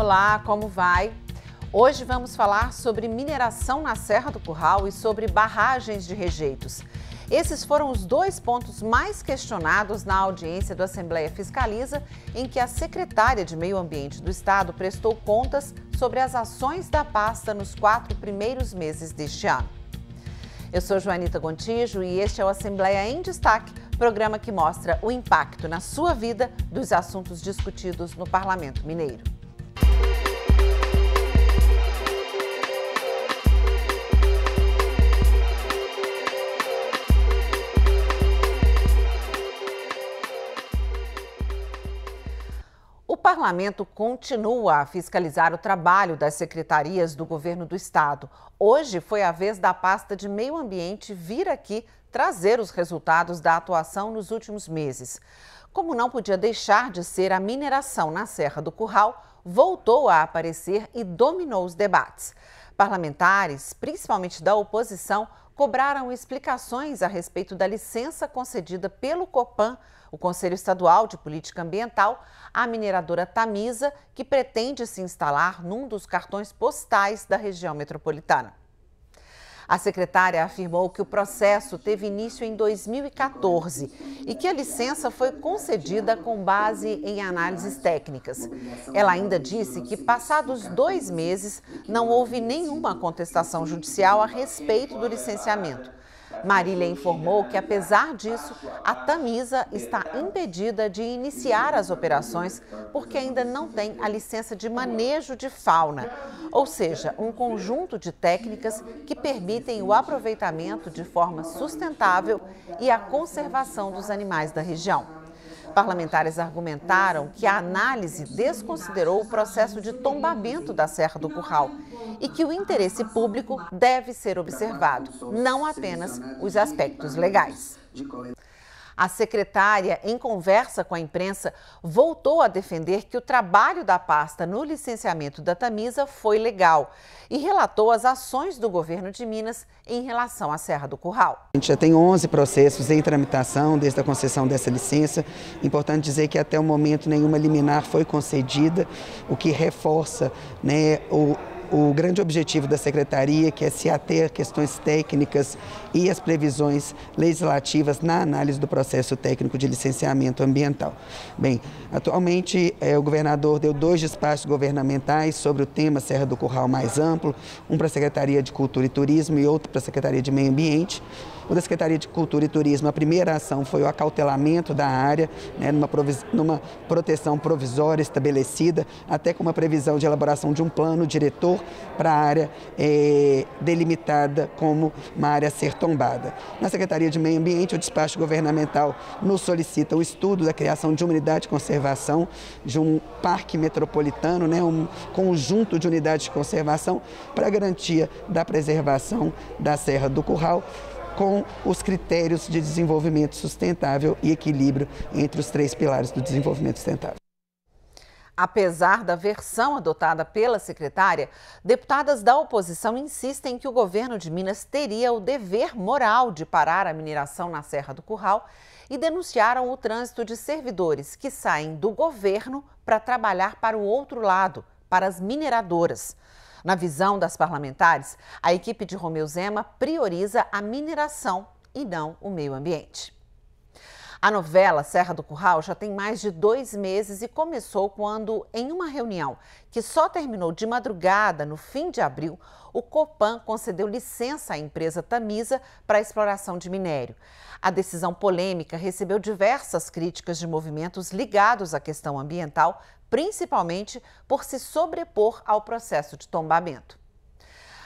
Olá, como vai? Hoje vamos falar sobre mineração na Serra do Curral e sobre barragens de rejeitos. Esses foram os dois pontos mais questionados na audiência do Assembleia Fiscaliza, em que a secretária de Meio Ambiente do Estado prestou contas sobre as ações da pasta nos 4 primeiros meses deste ano. Eu sou Joanita Gontijo e este é o Assembleia em Destaque, programa que mostra o impacto na sua vida dos assuntos discutidos no Parlamento Mineiro. O Parlamento continua a fiscalizar o trabalho das secretarias do governo do estado. Hoje foi a vez da pasta de Meio Ambiente vir aqui trazer os resultados da atuação nos últimos meses. Como não podia deixar de ser, a mineração na Serra do Curral voltou a aparecer e dominou os debates. Parlamentares, principalmente da oposição, cobraram explicações a respeito da licença concedida pelo Copan, o Conselho Estadual de Política Ambiental, à mineradora Tamisa, que pretende se instalar num dos cartões postais da região metropolitana. A secretária afirmou que o processo teve início em 2014 e que a licença foi concedida com base em análises técnicas. Ela ainda disse que, passados 2 meses, não houve nenhuma contestação judicial a respeito do licenciamento. Marília informou que, apesar disso, a Tamisa está impedida de iniciar as operações porque ainda não tem a licença de manejo de fauna, ou seja, um conjunto de técnicas que permitem o aproveitamento de forma sustentável e a conservação dos animais da região. Parlamentares argumentaram que a análise desconsiderou o processo de tombamento da Serra do Curral e que o interesse público deve ser observado, não apenas os aspectos legais. A secretária, em conversa com a imprensa, voltou a defender que o trabalho da pasta no licenciamento da Tamisa foi legal e relatou as ações do governo de Minas em relação à Serra do Curral. A gente já tem 11 processos em tramitação desde a concessão dessa licença. Importante dizer que até o momento nenhuma liminar foi concedida, o que reforça, o grande objetivo da Secretaria, que é se ater a questões técnicas e as previsões legislativas na análise do processo técnico de licenciamento ambiental. Bem, atualmente o governador deu 2 despachos governamentais sobre o tema Serra do Curral mais amplo, um para a Secretaria de Cultura e Turismo e outro para a Secretaria de Meio Ambiente. O da Secretaria de Cultura e Turismo, a primeira ação foi o acautelamento da área, numa proteção provisória estabelecida, até com uma previsão de elaboração de um plano diretor para a área delimitada como uma área a ser tombada. Na Secretaria de Meio Ambiente, o despacho governamental nos solicita o estudo da criação de uma unidade de conservação, de um parque metropolitano, um conjunto de unidades de conservação para a garantia da preservação da Serra do Curral, com os critérios de desenvolvimento sustentável e equilíbrio entre os 3 pilares do desenvolvimento sustentável. Apesar da versão adotada pela secretária, deputadas da oposição insistem que o governo de Minas teria o dever moral de parar a mineração na Serra do Curral e denunciaram o trânsito de servidores que saem do governo para trabalhar para o outro lado, para as mineradoras. Na visão das parlamentares, a equipe de Romeu Zema prioriza a mineração e não o meio ambiente. A novela Serra do Curral já tem mais de 2 meses e começou quando, em uma reunião que só terminou de madrugada no fim de abril, o Copan concedeu licença à empresa Tamisa para a exploração de minério. A decisão polêmica recebeu diversas críticas de movimentos ligados à questão ambiental, principalmente por se sobrepor ao processo de tombamento.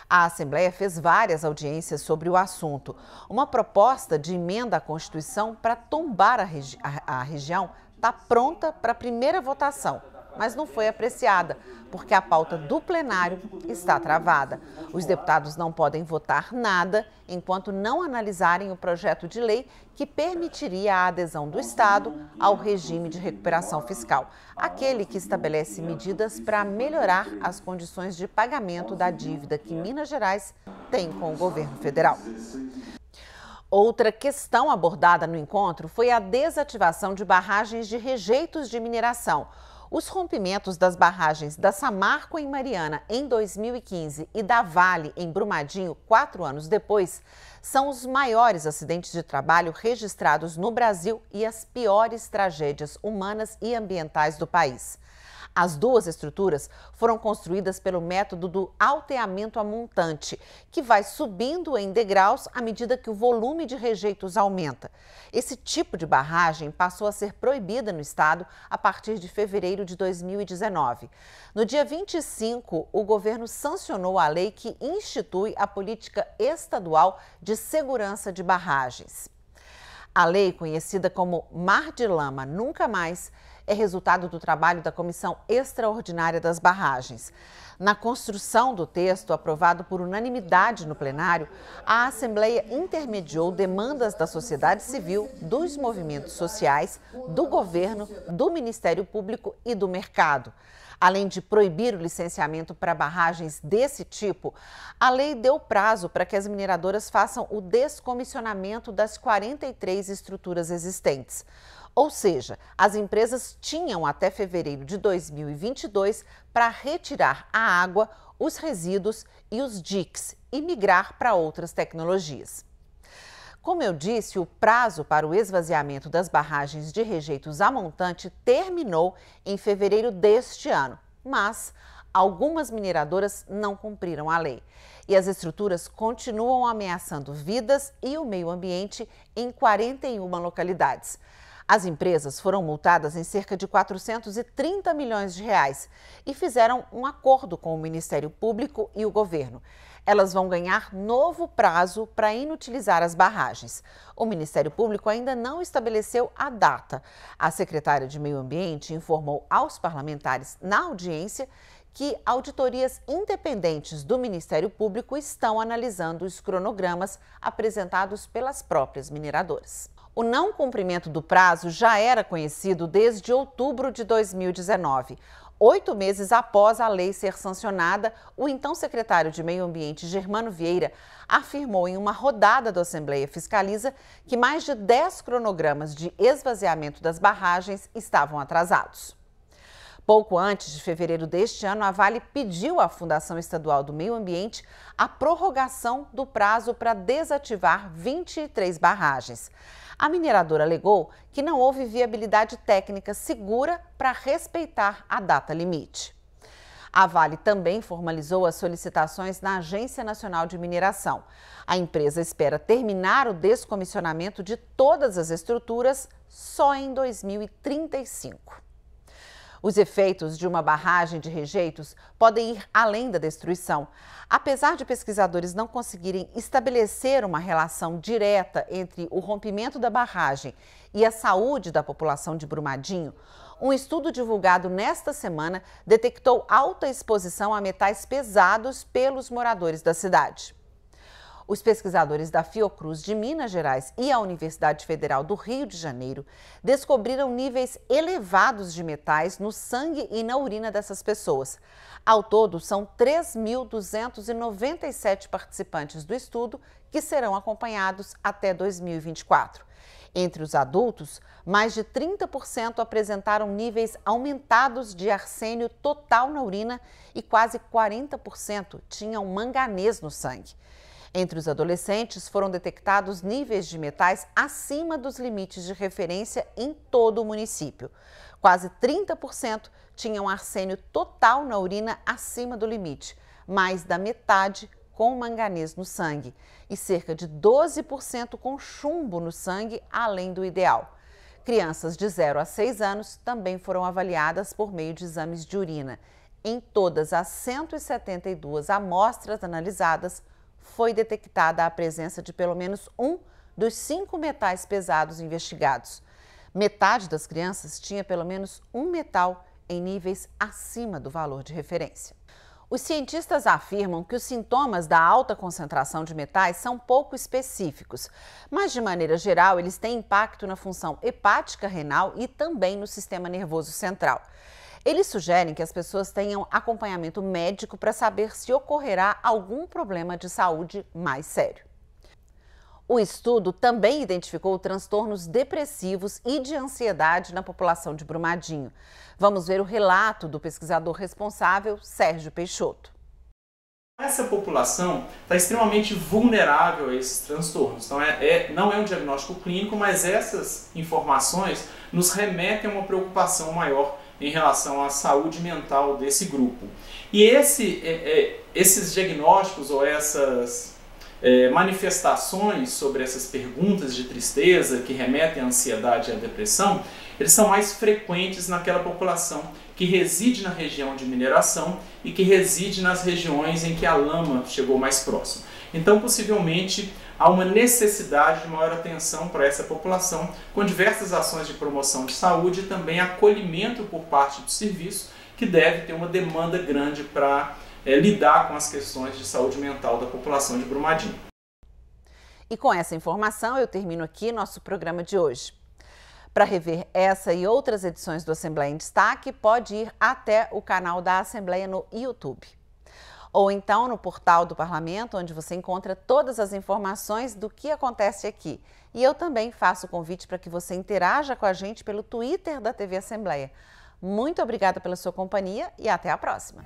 A Assembleia fez várias audiências sobre o assunto. Uma proposta de emenda à Constituição para tombar a região está pronta para a primeira votação, mas não foi apreciada, porque a pauta do plenário está travada. Os deputados não podem votar nada enquanto não analisarem o projeto de lei que permitiria a adesão do Estado ao regime de recuperação fiscal, aquele que estabelece medidas para melhorar as condições de pagamento da dívida que Minas Gerais tem com o governo federal. Outra questão abordada no encontro foi a desativação de barragens de rejeitos de mineração. Os rompimentos das barragens da Samarco em Mariana em 2015 e da Vale em Brumadinho 4 anos depois são os maiores acidentes de trabalho registrados no Brasil e as piores tragédias humanas e ambientais do país. As duas estruturas foram construídas pelo método do alteamento a montante, que vai subindo em degraus à medida que o volume de rejeitos aumenta. Esse tipo de barragem passou a ser proibida no estado a partir de fevereiro de 2019. No dia 25, o governo sancionou a lei que institui a política estadual de segurança de barragens. A lei, conhecida como Mar de Lama Nunca Mais, é resultado do trabalho da Comissão Extraordinária das Barragens. Na construção do texto, aprovado por unanimidade no plenário, a Assembleia intermediou demandas da sociedade civil, dos movimentos sociais, do governo, do Ministério Público e do mercado. Além de proibir o licenciamento para barragens desse tipo, a lei deu prazo para que as mineradoras façam o descomissionamento das 43 estruturas existentes. Ou seja, as empresas tinham até fevereiro de 2022 para retirar a água, os resíduos e os diques e migrar para outras tecnologias. Como eu disse, o prazo para o esvaziamento das barragens de rejeitos a montante terminou em fevereiro deste ano, mas algumas mineradoras não cumpriram a lei. E as estruturas continuam ameaçando vidas e o meio ambiente em 41 localidades. As empresas foram multadas em cerca de 430 milhões de reais e fizeram um acordo com o Ministério Público e o governo. Elas vão ganhar novo prazo para inutilizar as barragens. O Ministério Público ainda não estabeleceu a data. A secretária de Meio Ambiente informou aos parlamentares na audiência que auditorias independentes do Ministério Público estão analisando os cronogramas apresentados pelas próprias mineradoras. O não cumprimento do prazo já era conhecido desde outubro de 2019. 8 meses após a lei ser sancionada, o então secretário de Meio Ambiente, Germano Vieira, afirmou em uma rodada da Assembleia Fiscaliza que mais de 10 cronogramas de esvaziamento das barragens estavam atrasados. Pouco antes de fevereiro deste ano, a Vale pediu à Fundação Estadual do Meio Ambiente a prorrogação do prazo para desativar 23 barragens. A mineradora alegou que não houve viabilidade técnica segura para respeitar a data limite. A Vale também formalizou as solicitações na Agência Nacional de Mineração. A empresa espera terminar o descomissionamento de todas as estruturas só em 2035. Os efeitos de uma barragem de rejeitos podem ir além da destruição. Apesar de pesquisadores não conseguirem estabelecer uma relação direta entre o rompimento da barragem e a saúde da população de Brumadinho, um estudo divulgado nesta semana detectou alta exposição a metais pesados pelos moradores da cidade. Os pesquisadores da Fiocruz de Minas Gerais e a Universidade Federal do Rio de Janeiro descobriram níveis elevados de metais no sangue e na urina dessas pessoas. Ao todo, são 3.297 participantes do estudo que serão acompanhados até 2024. Entre os adultos, mais de 30% apresentaram níveis aumentados de arsênio total na urina e quase 40% tinham manganês no sangue. Entre os adolescentes, foram detectados níveis de metais acima dos limites de referência em todo o município. Quase 30% tinham arsênio total na urina acima do limite, mais da metade com manganês no sangue e cerca de 12% com chumbo no sangue, além do ideal. Crianças de 0 a 6 anos também foram avaliadas por meio de exames de urina. Em todas as 172 amostras analisadas, foi detectada a presença de pelo menos um dos 5 metais pesados investigados. Metade das crianças tinha pelo menos um metal em níveis acima do valor de referência. Os cientistas afirmam que os sintomas da alta concentração de metais são pouco específicos, mas de maneira geral eles têm impacto na função hepática renal e também no sistema nervoso central. Eles sugerem que as pessoas tenham acompanhamento médico para saber se ocorrerá algum problema de saúde mais sério. O estudo também identificou transtornos depressivos e de ansiedade na população de Brumadinho. Vamos ver o relato do pesquisador responsável, Sérgio Peixoto. Essa população está extremamente vulnerável a esses transtornos. Então, não é um diagnóstico clínico, mas essas informações nos remetem a uma preocupação maior em relação à saúde mental desse grupo. E esses diagnósticos ou essas manifestações sobre essas perguntas de tristeza que remetem à ansiedade e à depressão, eles são mais frequentes naquela população que reside na região de mineração e que reside nas regiões em que a lama chegou mais próximo. Então, possivelmente, há uma necessidade de maior atenção para essa população, com diversas ações de promoção de saúde e também acolhimento por parte do serviço, que deve ter uma demanda grande para lidar com as questões de saúde mental da população de Brumadinho. E com essa informação, eu termino aqui nosso programa de hoje. Para rever essa e outras edições do Assembleia em Destaque, pode ir até o canal da Assembleia no YouTube. Ou então no portal do Parlamento, onde você encontra todas as informações do que acontece aqui. E eu também faço o convite para que você interaja com a gente pelo Twitter da TV Assembleia. Muito obrigada pela sua companhia e até a próxima!